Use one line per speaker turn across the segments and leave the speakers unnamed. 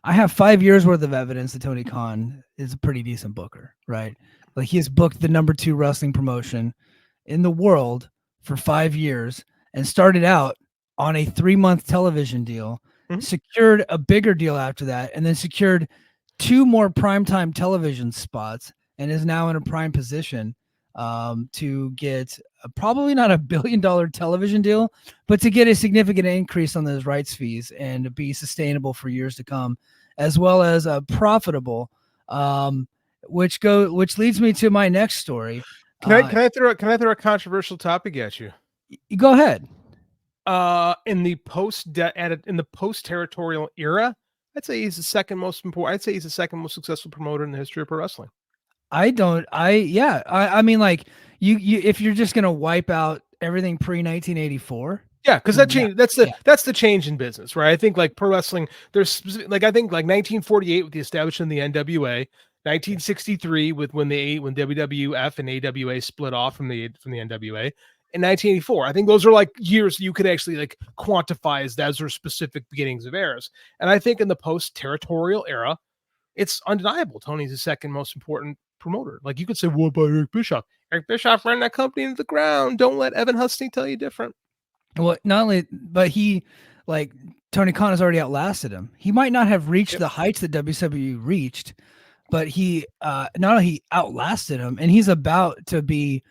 I have 5 years worth of evidence that Tony Khan is a pretty decent booker, right? Like he has booked the number 2 wrestling promotion in the world for 5 years and started out on a 3-month television deal, secured a bigger deal after that, and then secured 2 more primetime television spots and is now in a prime position to get probably not $1 billion television deal, but to get a significant increase on those rights fees and be sustainable for years to come, as well as a profitable, which leads me to my next story.
Can I throw a controversial topic at you?
Go ahead.
In the post-territorial era, I'd say he's the second most important. I'd say he's the second most successful promoter in the history of pro wrestling.
I mean, like you if you're just gonna wipe out everything pre-1984.
Yeah, because that change. That's the change in business, right? I think like pro wrestling. There's like I think like 1948 with the establishment of the NWA, 1963 with when WWF and AWA split off from the NWA, and 1984. I think those are like years you could actually like quantify as those are specific beginnings of eras. And I think in the post-territorial era, it's undeniable. Tony's the second most important promoter. Like you could say, what about Eric Bischoff? Eric Bischoff ran that company into the ground. Don't let Evan Husney tell you different.
Well, not only, but he, like, Tony Khan has already outlasted him. He might not have reached the heights that WWE reached, but he not only he outlasted him, and he's about to be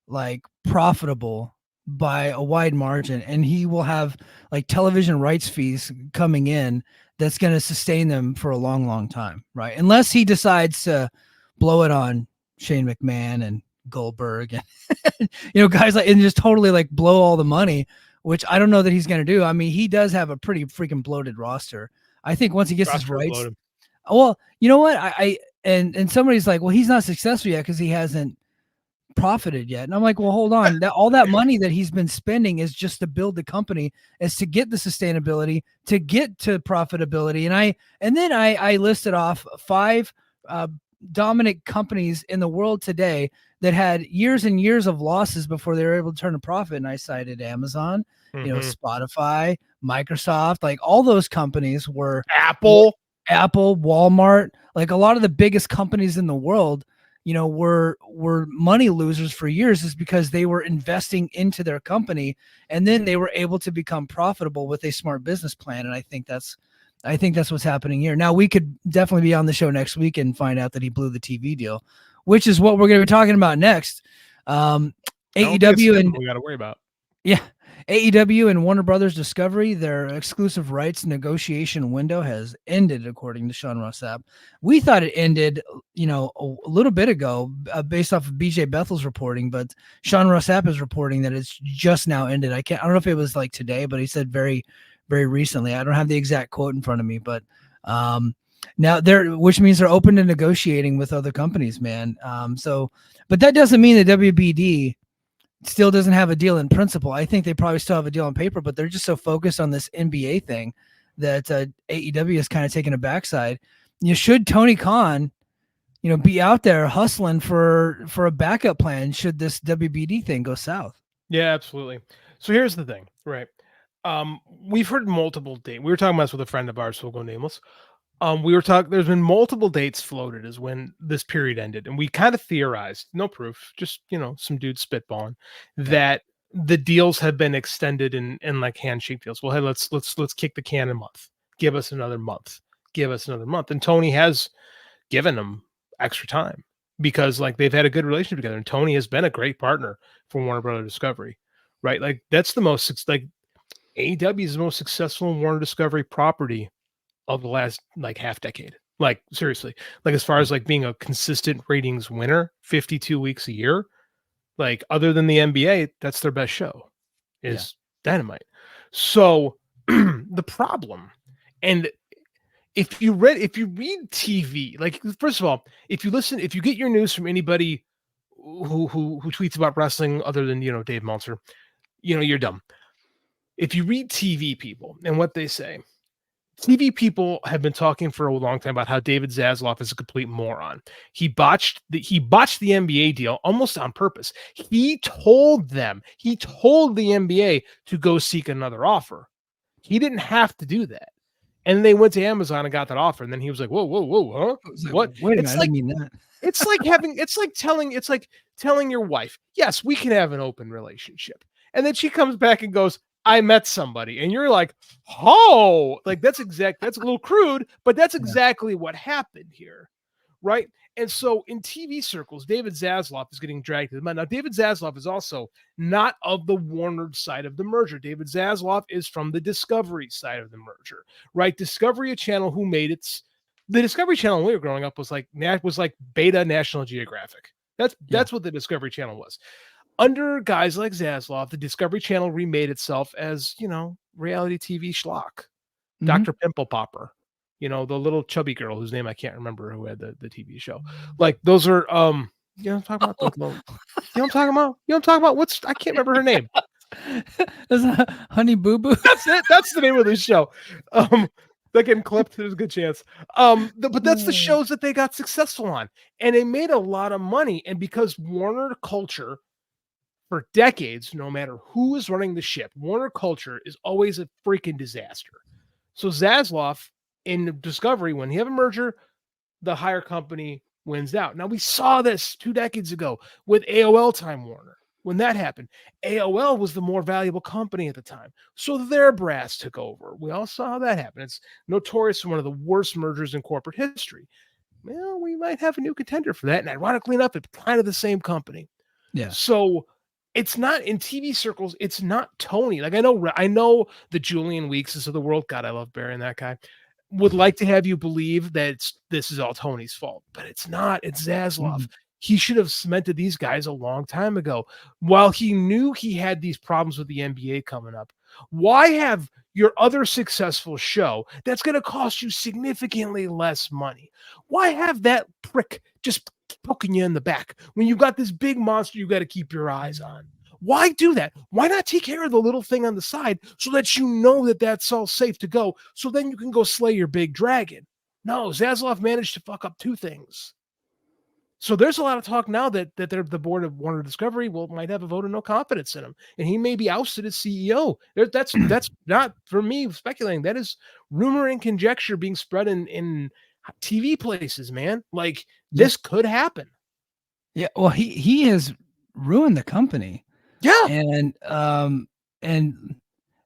like profitable by a wide margin, and he will have like television rights fees coming in that's going to sustain them for a long, long time, right? Unless he decides to blow it on Shane McMahon and Goldberg and guys like, and just totally like blow all the money, which I don't know that he's going to do. I mean, he does have a pretty freaking bloated roster. I think once he gets his rights, well, you know what? And somebody's like, well, he's not successful yet because he hasn't profited yet. And I'm like, well, hold on. All that money that he's been spending is just to build the company, is to get the sustainability, to get to profitability. And then I listed off 5 dominant companies in the world today that had years and years of losses before they were able to turn a profit. And I cited Amazon, Spotify, Microsoft, like all those companies were Apple, Walmart, like a lot of the biggest companies in the world, were money losers for years, is because they were investing into their company and then they were able to become profitable with a smart business plan. And I think that's what's happening here. Now, we could definitely be on the show next week and find out that he blew the TV deal, which is what we're going to be talking about next. AEW and
we got to worry about.
Yeah. AEW and Warner Brothers Discovery, their exclusive rights negotiation window has ended, according to Sean Ross Sapp. We thought it ended, a little bit ago, based off of BJ Bethel's reporting, but Sean Ross Sapp is reporting that it's just now ended. I don't know if it was like today, but he said very, very recently. I don't have the exact quote in front of me, but now which means they're open to negotiating with other companies, man. But that doesn't mean that WBD still doesn't have a deal in principle. I think they probably still have a deal on paper, but they're just so focused on this NBA thing that AEW is kind of taking a backside. Should Tony Khan, be out there hustling for a backup plan should this WBD thing go south?
Yeah, absolutely. So here's the thing, right? We've heard multiple dates. We were talking about this with a friend of ours, so we'll go nameless. There's been multiple dates floated as when this period ended, and we kind of theorized, no proof, just some dude spitballing, that the deals have been extended in like handshake deals. Well, hey, let's kick the can a month. Give us another month. And Tony has given them extra time because like they've had a good relationship together, and Tony has been a great partner for Warner Brothers Discovery, right? Like that's the most like AEW is the most successful Warner Discovery property of the last like half decade. Like seriously, like as far as like being a consistent ratings winner 52 weeks a year, like other than the NBA, that's their best show is Dynamite. So the problem, and if you read TV, like first of all, if you get your news from anybody who tweets about wrestling other than Dave Meltzer, you're dumb. If you read TV people and what they say, TV people have been talking for a long time about how David Zaslav is a complete moron. He botched the NBA deal almost on purpose. He told the NBA to go seek another offer. He didn't have to do that. And they went to Amazon and got that offer. And then he was like, whoa, huh?
I was like,
What?
wait a minute,
It's
I
like,
didn't mean that.
it's like telling your wife, yes, we can have an open relationship. And then she comes back and goes, I met somebody. And you're like, oh, like that's a little crude, but that's
Yeah.
exactly what happened here. Right. And so in TV circles, David Zaslav is getting dragged to the mud. Now, David Zaslav is also not of the Warner side of the merger. David Zaslav is from the Discovery side of the merger, right? Discovery, a channel who made the Discovery Channel when we were growing up was like Beta National Geographic. That's what the Discovery Channel was. Under guys like Zaslav, the Discovery Channel remade itself as, reality TV schlock. Dr. Pimple Popper, the little chubby girl whose name I can't remember who had the TV show. Like those are I'm talking about I'm talking about? I'm talking about I can't remember her name.
Is that Honey Boo Boo?
That's it. That's the name of this show. That getting clipped, there's a good chance. But that's the shows that they got successful on. And they made a lot of money. And because Warner culture for decades, no matter who is running the ship, Warner culture is always a freaking disaster. So Zaslav in Discovery, when you have a merger, the higher company wins out. Now we saw this 2 decades ago with AOL Time Warner. When that happened, AOL was the more valuable company at the time. So their brass took over. We all saw how that happened. It's notorious for one of the worst mergers in corporate history. Well, we might have a new contender for that. And ironically enough, it's kind of the same company.
Yeah.
So it's not in TV circles. It's not Tony. Like I know the Julian Weekses of the world. God, I love burying that guy. Would like to have you believe that this is all Tony's fault, but it's not. It's Zaslav. He should have cemented these guys a long time ago. While he knew he had these problems with the NBA coming up, why have your other successful show that's going to cost you significantly less money? Why have that prick just poking you in the back when you've got this big monster you got to keep your eyes on? Why do that? Why not take care of the little thing on the side so that you know that that's all safe to go, so then you can go slay your big dragon? No, Zaslav managed to fuck up 2 things. So there's a lot of talk now that they're the board of Warner Discovery might have a vote of no confidence in him, and he may be ousted as CEO. That's not for me speculating. That is rumor and conjecture being spread in TV places, man. Like this could happen.
Yeah, well, he has ruined the company.
Yeah,
and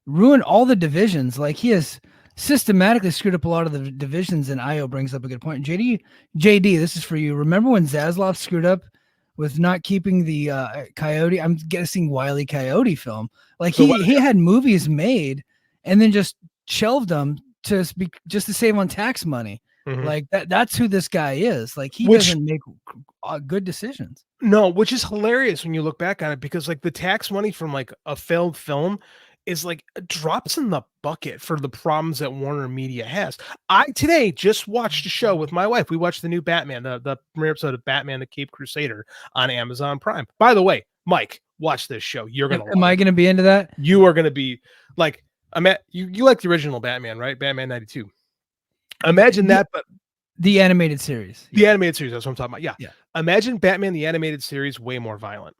ruined all the divisions. Like he has systematically screwed up a lot of the divisions. And Io brings up a good point. JD, this is for you. Remember when Zaslav screwed up with not keeping the Coyote? I'm guessing Wile E. Coyote film. Like he had movies made and then just shelved them just to save on tax money. Like that's who this guy is. Like he doesn't make good decisions.
No, which is hilarious when you look back on it, because like the tax money from like a failed film is like drops in the bucket for the problems that Warner Media has. I today just watched a show with my wife. We watched the new Batman, the premiere episode of Batman the Caped Crusader on Amazon Prime. By the way, Mike, watch this show. You're gonna
Am I gonna be into that?
You are gonna be like, you like the original Batman, right? Batman 92. Imagine that, but
the animated series.
The animated series, that's what I'm talking about.
Yeah.
Imagine Batman the animated series way more violent.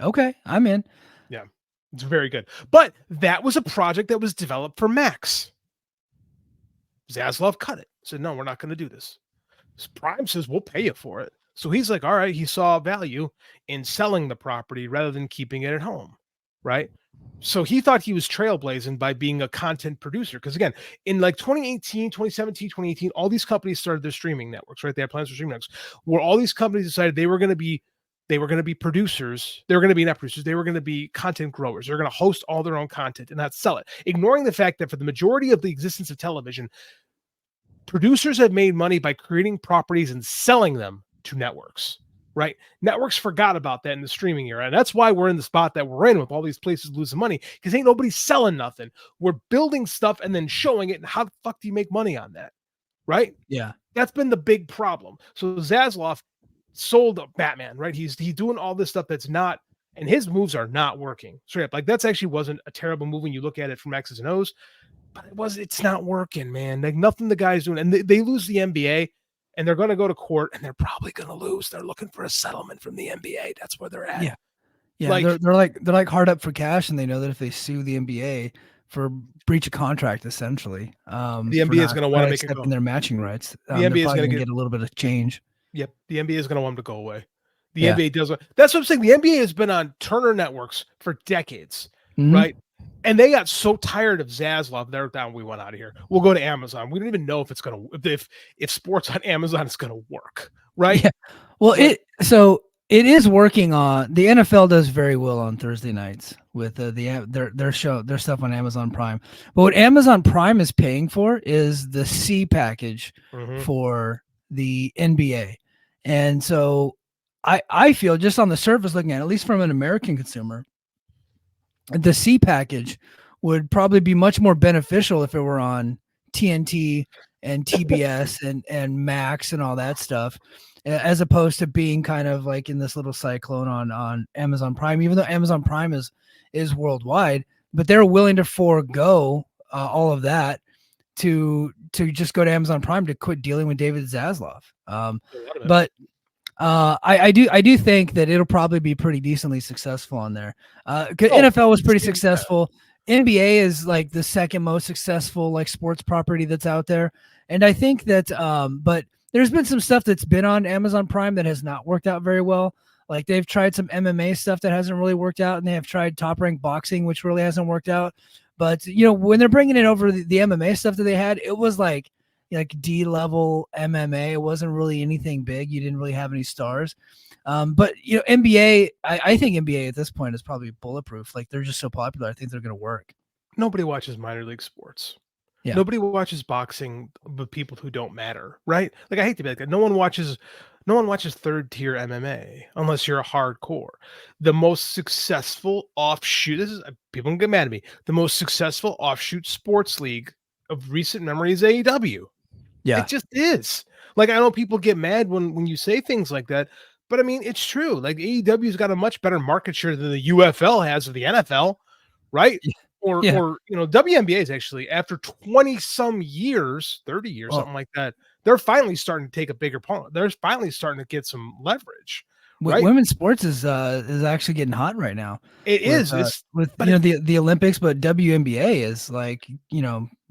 Okay, I'm in.
Yeah. It's very good. But that was a project that was developed for Max. Zaslav cut it. Said, no, we're not going to do this. Prime says, we'll pay you for it. So he's like, all right, he saw value in selling the property rather than keeping it at home, right? So he thought he was trailblazing by being a content producer. Because again, in like 2018, 2017, 2018, all these companies started their streaming networks, right? They had plans for streaming networks where all these companies decided they were going to be producers. They were going to be not producers. They were going to be content growers. They're going to host all their own content and not sell it, ignoring the fact that for the majority of the existence of television, producers have made money by creating properties and selling them to networks, right? Networks forgot about that in the streaming era. And that's why we're in the spot that we're in with all these places losing money, because ain't nobody selling nothing. We're building stuff and then showing it. And how the fuck do you make money on that? Right?
Yeah.
That's been the big problem. So Zaslav sold Batman, right? He's doing all this stuff that's not, and his moves are not working straight up. Like that's actually wasn't a terrible move when you look at it from X's and O's, but it's not working, man. Like nothing the guy's doing. And they lose the NBA and they're going to go to court and they're probably going to lose. They're looking for a settlement from the NBA. That's where they're at.
Yeah. Yeah. Like, they're like hard up for cash. And they know that if they sue the NBA, for breach of contract, essentially,
The
for
NBA is going to want to make it
accepting
go.
their matching rights.
The
They're
NBA is
probably
going
going
to
to
get.
get a little bit of change.
Yep, the NBA is going to want them to go away. The
Yeah.
NBA doesn't. That's what I'm saying. The NBA has been on Turner networks for decades,
Hmm.
right? And they got so tired of Zaslav, they're down. We went out of here. We'll go to Amazon. We don't even know if it's gonna if sports on Amazon is gonna work, right?
Yeah. Well,
But
it is working on the NFL does very well on Thursday nights with their stuff on Amazon Prime. But what Amazon Prime is paying for is the C package
mhm.
for the NBA. And so I feel just on the surface looking at least from an American consumer, the C package would probably be much more beneficial if it were on TNT and TBS and Max and all that stuff, as opposed to being kind of like in this little cyclone on Amazon Prime. Even though Amazon Prime is worldwide, but they're willing to forego all of that to just go to Amazon Prime to quit dealing with David Zaslav.
A lot of it.
But I do think that it'll probably be pretty decently successful on there. NFL was pretty successful. NBA is like the second most successful like sports property that's out there, and I think that but there's been some stuff that's been on Amazon Prime that has not worked out very well. Like they've tried some MMA stuff that hasn't really worked out, and they have tried Top Rank Boxing, which really hasn't worked out. But when they're bringing it over the MMA stuff that they had, it was like D level MMA. It wasn't really anything big. You didn't really have any stars. But NBA, I think NBA at this point is probably bulletproof. Like they're just so popular. I think they're going to work.
Nobody watches minor league sports.
Yeah.
Nobody watches boxing with people who don't matter, right? Like I hate to be like that. No one watches third tier MMA unless you're a hardcore. The most successful offshoot. This is people can get mad at me. The most successful offshoot sports league of recent memory is AEW.
Yeah.
It just is. Like I know people get mad when you say things like that, but I mean it's true. Like AEW's got a much better market share than the UFL has of the NFL, right?
Yeah.
Or WNBA is actually after 20 some years, 30 years,
Well,
something like that. They're finally starting to take a bigger part. They're finally starting to get some leverage, right?
women's sports is actually getting hot right now.
It is.
With
But it,
the Olympics, but WNBA is like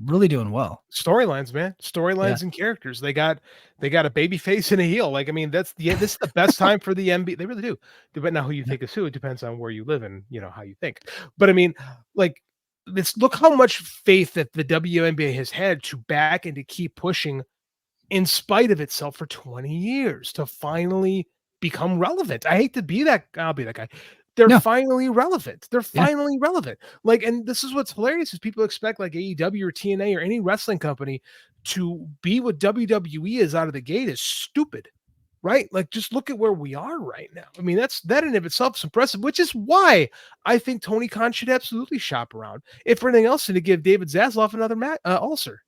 really doing well.
storylines, man,
Yeah.
storylines and characters. They got a baby face and a heel. Like I mean, this is the best time for the NBA. They really do. But now who you
Yeah.
think is who, it depends on where you live and how you think. But I mean, like look how much faith that the WNBA has had to back and to keep pushing in spite of itself for 20 years to finally become relevant. I hate to be that. I'll be that guy. They're
No.
finally relevant. They're
Yeah.
finally relevant. Like, and this is what's hilarious is people expect like AEW or TNA or any wrestling company to be what WWE is out of the gate is stupid, right? Like, just look at where we are right now. I mean, that in of itself is impressive, which is why I think Tony Khan should absolutely shop around. If for anything else, to give David Zaslav another ulcer.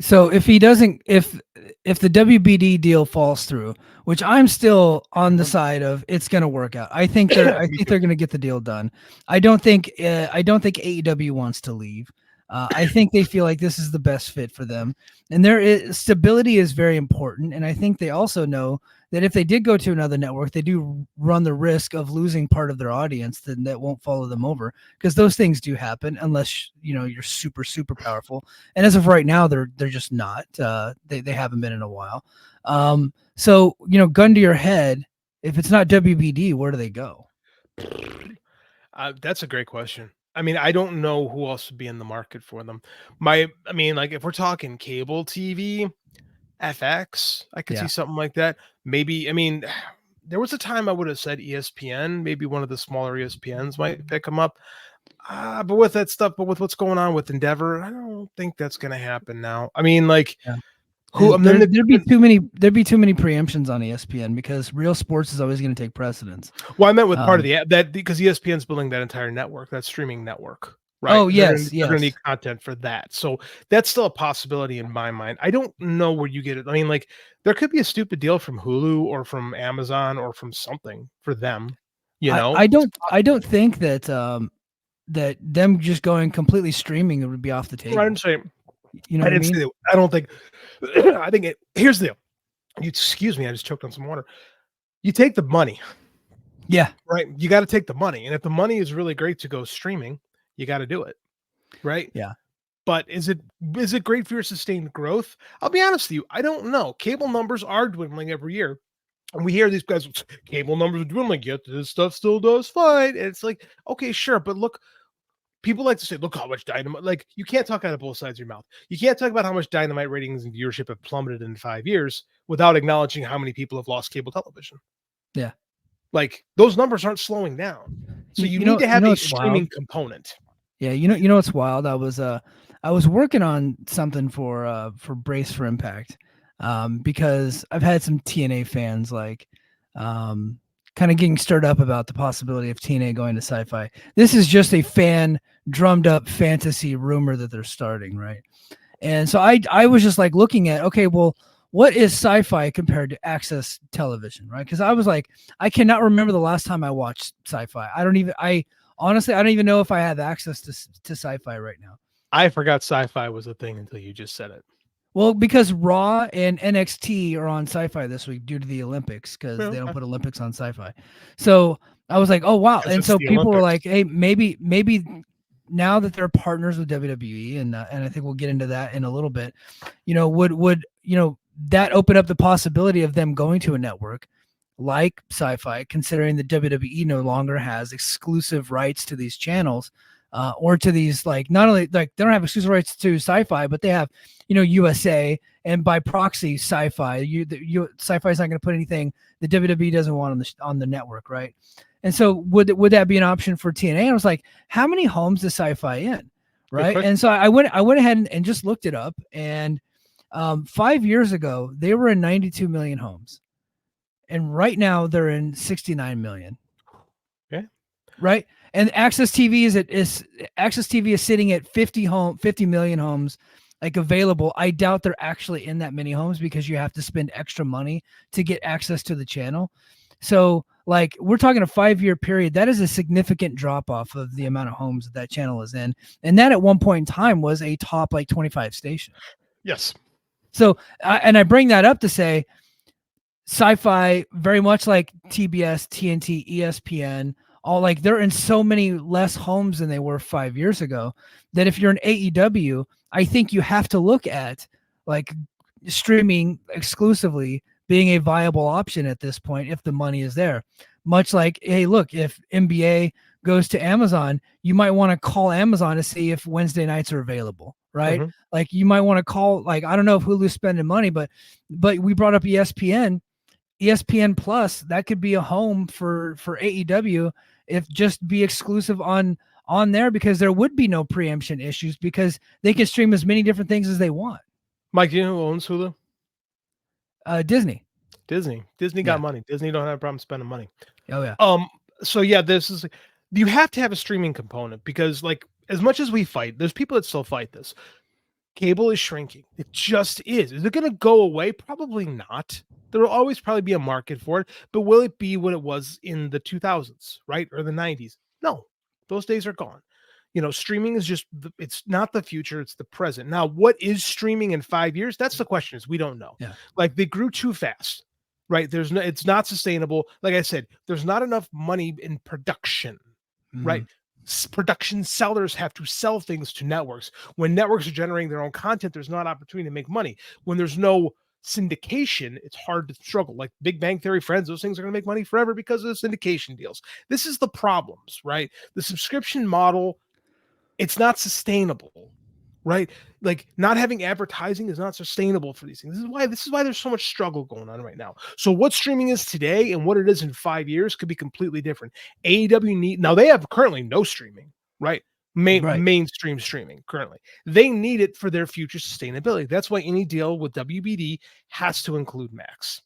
So if he doesn't, if the WBD deal falls through, which I'm still on the side of, it's going to work out. I think they're going to get the deal done. I don't think AEW wants to leave. I think they feel like this is the best fit for them, and stability is very important. And I think they also know that if they did go to another network, they do run the risk of losing part of their audience that won't follow them over, because those things do happen unless you're super super powerful. And as of right now, they're just not. They haven't been in a while. So gun to your head, if it's not WBD, where do they go?
That's a great question. I mean, I don't know who else would be in the market for them. I mean, like if we're talking cable TV, FX, I could see
Yeah.
something like that. Maybe, I mean, there was a time I would have said ESPN, maybe one of the smaller ESPNs might pick them up. But with that stuff, but with what's going on with Endeavor, I don't think that's going to happen now. I mean, like,
Yeah.
who?
There'd be too many preemptions on ESPN because real sports is always going to take precedence.
Well, I meant with part of that because ESPN's building that entire network, that streaming network, right?
Oh yes,
they're going to need content for that, so that's still a possibility in my mind. I don't know where you get it. I mean, like there could be a stupid deal from Hulu or from Amazon or from something for them.
I don't think that that them just going completely streaming would be off the table.
I didn't say.
You know what I mean?
I don't think. I think here's the deal. Excuse me, I just choked on some water. You take the money.
Yeah.
Right. You got to take the money. And if the money is really great to go streaming, you got to do it. right?
Yeah.
But is it great for your sustained growth? I'll be honest with you, I don't know. Cable numbers are dwindling every year. And we hear these guys, cable numbers are dwindling, yet this stuff still does fine. And it's like, okay, sure, but look, people like to say, look how much dynamite. Like, you can't talk out of both sides of your mouth. You can't talk about how much dynamite ratings and viewership have plummeted in 5 years without acknowledging how many people have lost cable television.
Yeah.
Like, those numbers aren't slowing down. So you need to
You
have
know
a
it's wild.
streaming component.
Yeah, you know what's wild? I was working on something for Brace for Impact, because I've had some TNA fans like, kind of getting stirred up about the possibility of TNA going to Sci-Fi. This is just a fan drummed up fantasy rumor that they're starting, right? And so I was just like looking at, okay, well, what is Sci-Fi compared to Access Television, right? Because I was like, I cannot remember the last time I watched Sci-Fi. I honestly, I don't even know if I have access to Sci-Fi right now.
I forgot sci-fi was a thing until you just said it.
Well, because Raw and NXT are on Sci-Fi this week due to the Olympics, because they don't
Okay.
put Olympics on Sci-Fi. So I was like, oh wow,
Because
and
it's
so
the
people were
Olympics.
like, hey, maybe now that they're partners with WWE, and I think we'll get into that in a little bit. Would that open up the possibility of them going to a network like Sci-Fi, considering the WWE no longer has exclusive rights to these channels, or to these, like, not only like they don't have exclusive rights to Sci-Fi, but they have USA, and by proxy Sci-Fi. Sci-Fi is not going to put anything the WWE doesn't want on the network, right? And so would that be an option for TNA? And I was like, how many homes is Sci-Fi in,
Good
right?
question.
And so I went ahead and just looked it up, and 5 years ago they were in 92 million homes, and right now they're in 69 million.
Okay.
Right, and Access TV is sitting at 50 million homes, like, available. I doubt they're actually in that many homes, because you have to spend extra money to get access to the channel. So, like, we're talking a 5-year period. That is a significant drop off of the amount of homes that channel is in, and that at one point in time was a top, like, 25 station.
Yes.
So I bring that up to say, Sci-Fi, very much like TBS, TNT, ESPN, all, like, they're in so many less homes than they were 5 years ago, that if you're an AEW, I think you have to look at, like, streaming exclusively being a viable option at this point if the money is there. Much like, hey, look, if NBA goes to Amazon, you might want to call Amazon to see if Wednesday nights are available, right?
Mhm.
Like, you might want to call, like, I don't know if Hulu's spending money, but we brought up ESPN Plus. That could be a home for AEW, if just be exclusive on there, because there would be no preemption issues, because they can stream as many different things as they want.
Mike, do you know who owns Hulu?
Disney.
Disney. Disney got
Yeah.
money. Disney don't have a problem spending money.
Oh yeah.
So yeah, this is, you have to have a streaming component, because, like, as much as we fight, there's people that still fight this. Cable is shrinking. It just is. Is it going to go away? Probably not. There will always probably be a market for it, but will it be what it was in the 2000s, right? Or the 90s? No, those days are gone. Streaming is just, it's not the future, it's the present. Now, what is streaming in 5 years? That's the question, is we don't know.
Yeah.
Like, they grew too fast, right? It's not sustainable. Like I said, there's not enough money in production, right?
Mhm.
Production sellers have to sell things to networks. When networks are generating their own content, there's not opportunity to make money. When there's no syndication, it's hard to struggle. Like Big Bang Theory, Friends, those things are going to make money forever because of the syndication deals. This is the problems, right? The subscription model, it's not sustainable, right? Like, not having advertising is not sustainable for these things. This is why there's so much struggle going on right now. So what streaming is today and what it is in 5 years could be completely different. AEW now, they have currently no streaming, right?
Right.
Mainstream streaming currently. They need it for their future sustainability. That's why any deal with WBD has to include Max.